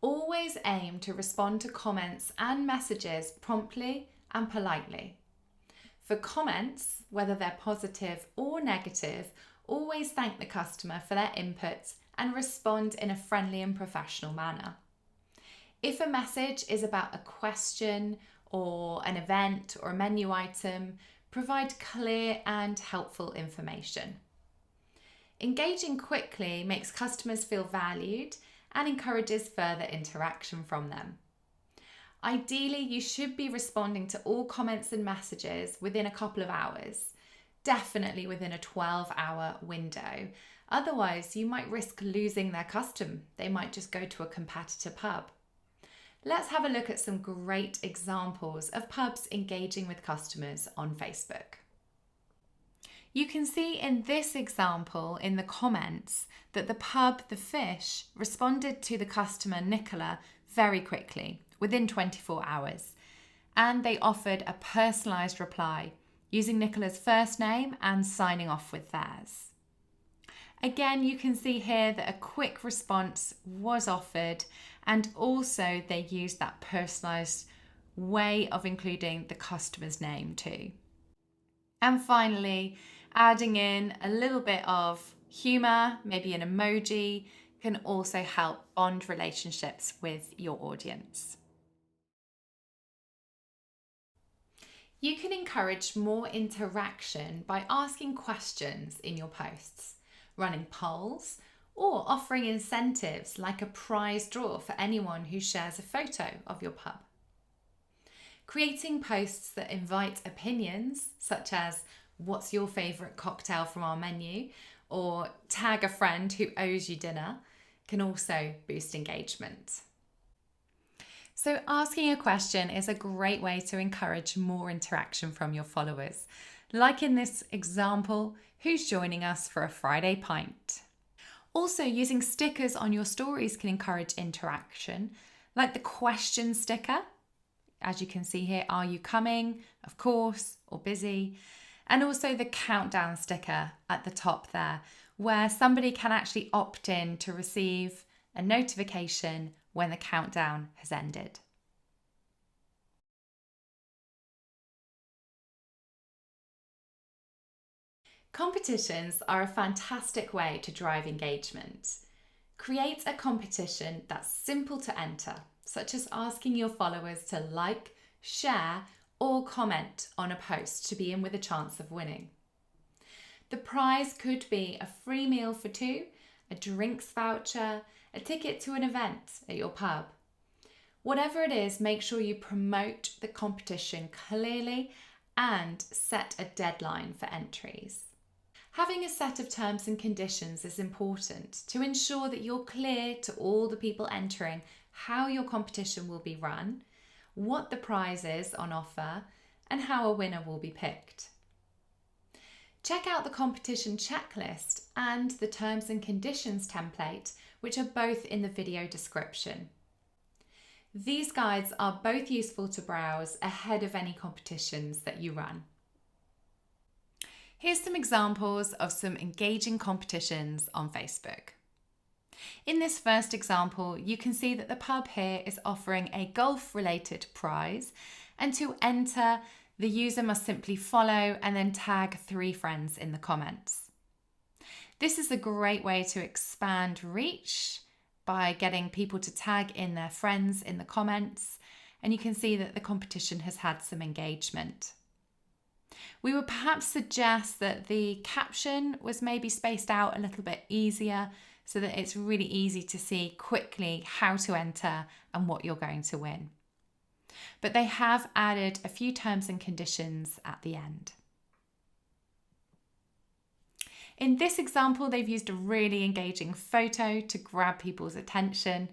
Always aim to respond to comments and messages promptly and politely. For comments, whether they're positive or negative, always thank the customer for their input and respond in a friendly and professional manner. If a message is about a question or an event or a menu item, provide clear and helpful information. Engaging quickly makes customers feel valued and encourages further interaction from them. Ideally, you should be responding to all comments and messages within a couple of hours, definitely within a 12-hour window. Otherwise, you might risk losing their custom. They might just go to a competitor pub. Let's have a look at some great examples of pubs engaging with customers on Facebook. You can see in this example in the comments that the pub The Fish responded to the customer Nicola very quickly, within 24 hours, and they offered a personalised reply using Nicola's first name and signing off with theirs. Again, you can see here that a quick response was offered, and also they used that personalised way of including the customer's name too. And finally, adding in a little bit of humour, maybe an emoji, can also help bond relationships with your audience. You can encourage more interaction by asking questions in your posts, running polls, or offering incentives like a prize draw for anyone who shares a photo of your pub. Creating posts that invite opinions, such as what's your favourite cocktail from our menu, or tag a friend who owes you dinner, can also boost engagement. So asking a question is a great way to encourage more interaction from your followers. Like in this example, who's joining us for a Friday pint? Also, using stickers on your stories can encourage interaction, like the question sticker. As you can see here, are you coming? Of course, or busy. And also the countdown sticker at the top there, where somebody can actually opt in to receive a notification when the countdown has ended. Competitions are a fantastic way to drive engagement. Create a competition that's simple to enter, such as asking your followers to like, share, or comment on a post to be in with a chance of winning. The prize could be a free meal for two, a drinks voucher, a ticket to an event at your pub. Whatever it is, make sure you promote the competition clearly and set a deadline for entries. Having a set of terms and conditions is important to ensure that you're clear to all the people entering how your competition will be run, what the prize is on offer, and how a winner will be picked. Check out the competition checklist and the terms and conditions template, which are both in the video description. These guides are both useful to browse ahead of any competitions that you run. Here's some examples of some engaging competitions on Facebook. In this first example, you can see that the pub here is offering a golf-related prize, and to enter, the user must simply follow and then tag 3 friends in the comments. This is a great way to expand reach by getting people to tag in their friends in the comments, and you can see that the competition has had some engagement. We would perhaps suggest that the caption was maybe spaced out a little bit easier so that it's really easy to see quickly how to enter and what you're going to win. But they have added a few terms and conditions at the end. In this example, they've used a really engaging photo to grab people's attention,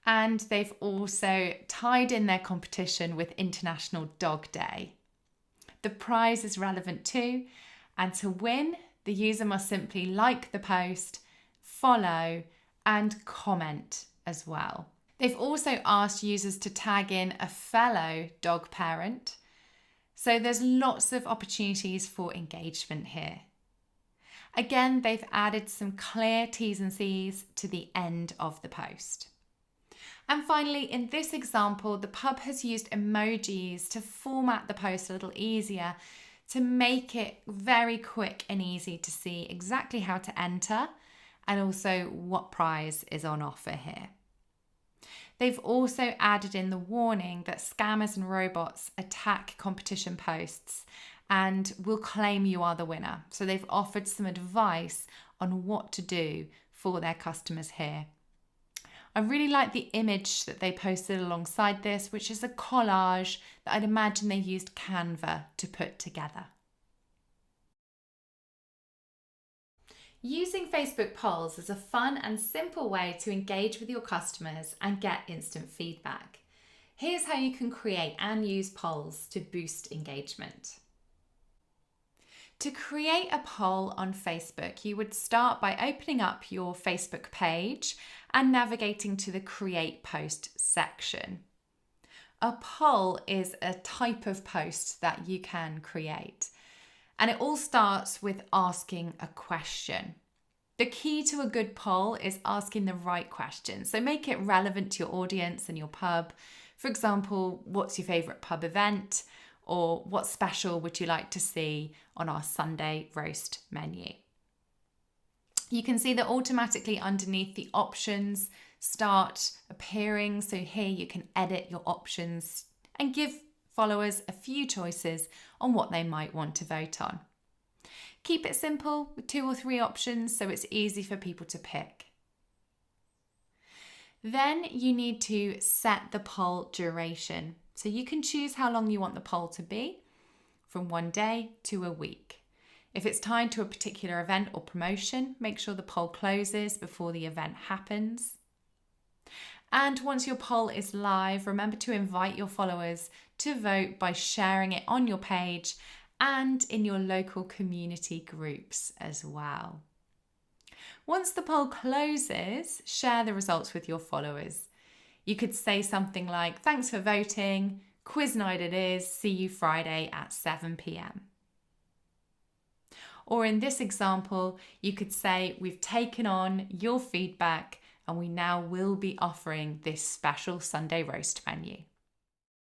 and they've also tied in their competition with International Dog Day. The prize is relevant too, and to win, the user must simply like the post, follow, and comment as well. They've also asked users to tag in a fellow dog parent, so there's lots of opportunities for engagement here. Again, they've added some clear T's and C's to the end of the post. And finally, in this example, the pub has used emojis to format the post a little easier to make it very quick and easy to see exactly how to enter and also what prize is on offer here. They've also added in the warning that scammers and robots attack competition posts and will claim you are the winner. So they've offered some advice on what to do for their customers here. I really like the image that they posted alongside this, which is a collage that I'd imagine they used Canva to put together. Using Facebook polls is a fun and simple way to engage with your customers and get instant feedback. Here's how you can create and use polls to boost engagement. To create a poll on Facebook, you would start by opening up your Facebook page and navigating to the Create Post section. A poll is a type of post that you can create, and it all starts with asking a question. The key to a good poll is asking the right questions, so make it relevant to your audience and your pub. For example, what's your favourite pub event? Or what special would you like to see on our Sunday roast menu? You can see that automatically underneath the options start appearing. So here you can edit your options and give followers a few choices on what they might want to vote on. Keep it simple with 2 or 3 options so it's easy for people to pick. Then you need to set the poll duration. So you can choose how long you want the poll to be, from 1 day to a week. If it's tied to a particular event or promotion, make sure the poll closes before the event happens. And once your poll is live, remember to invite your followers to vote by sharing it on your page and in your local community groups as well. Once the poll closes, share the results with your followers. You could say something like, "Thanks for voting, quiz night it is, see you Friday at 7 p.m. Or in this example, you could say, "We've taken on your feedback and we now will be offering this special Sunday roast menu."